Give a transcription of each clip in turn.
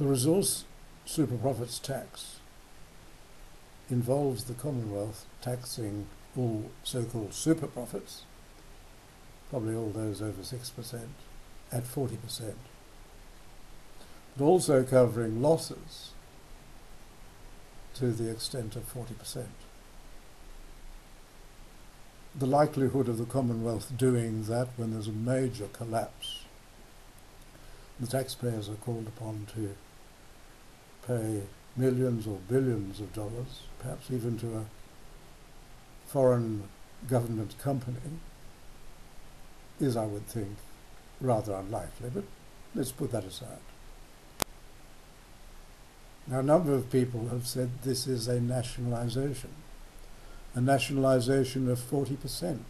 The resource super profits tax involves the Commonwealth taxing all so-called super profits, probably all those over 6%, at 40%, but also covering losses to the extent of 40%. The likelihood of the Commonwealth doing that when there's a major collapse, the taxpayers are called upon to pay millions or billions of dollars, perhaps even to a foreign government company, is, I would think, rather unlikely, but let's put that aside. Now, a number of people have said this is a nationalisation of 40%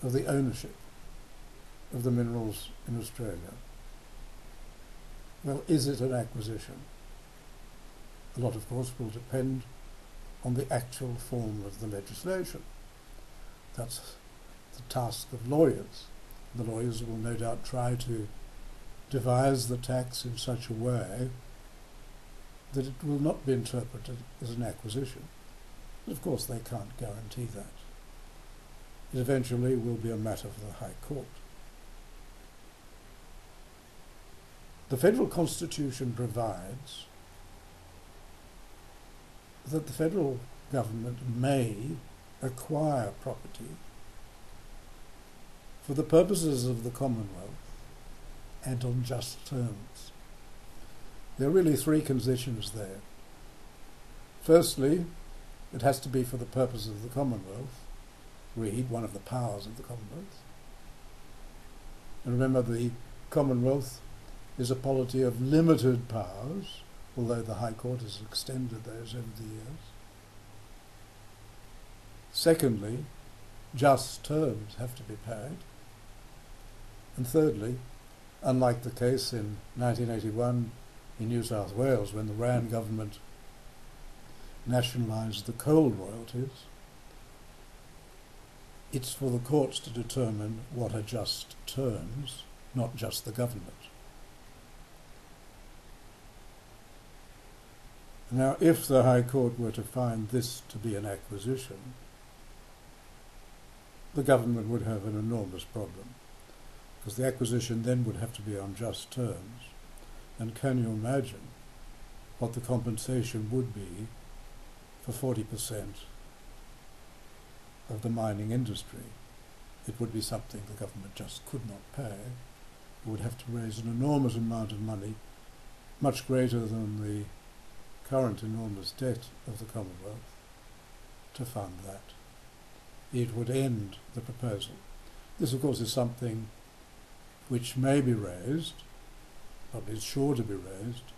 of the ownership of the minerals in Australia. Well, is it an acquisition? A lot, of course, will depend on the actual form of the legislation. That's the task of lawyers. The lawyers will no doubt try to devise the tax in such a way that it will not be interpreted as an acquisition. But of course they can't guarantee that. It eventually will be a matter for the High Court. The Federal Constitution provides that the federal government may acquire property for the purposes of the Commonwealth and on just terms. There are really three conditions there. Firstly, it has to be for the purpose of the Commonwealth. Read, one of the powers of the Commonwealth. And remember, the Commonwealth is a polity of limited powers, although the High Court has extended those over the years. Secondly, just terms have to be paid. And thirdly, unlike the case in 1981 in New South Wales when the Rand government nationalised the coal royalties, it's for the courts to determine what are just terms, not just the government. Now, if the High Court were to find this to be an acquisition, the government would have an enormous problem, because the acquisition then would have to be on just terms. And can you imagine what the compensation would be for 40% of the mining industry? It would be something the government just could not pay. It would have to raise an enormous amount of money, much greater than the current enormous debt of the Commonwealth, to fund that. It would end the proposal. This, of course, is something which may be raised, probably is sure to be raised,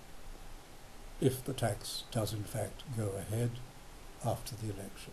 if the tax does in fact go ahead after the election.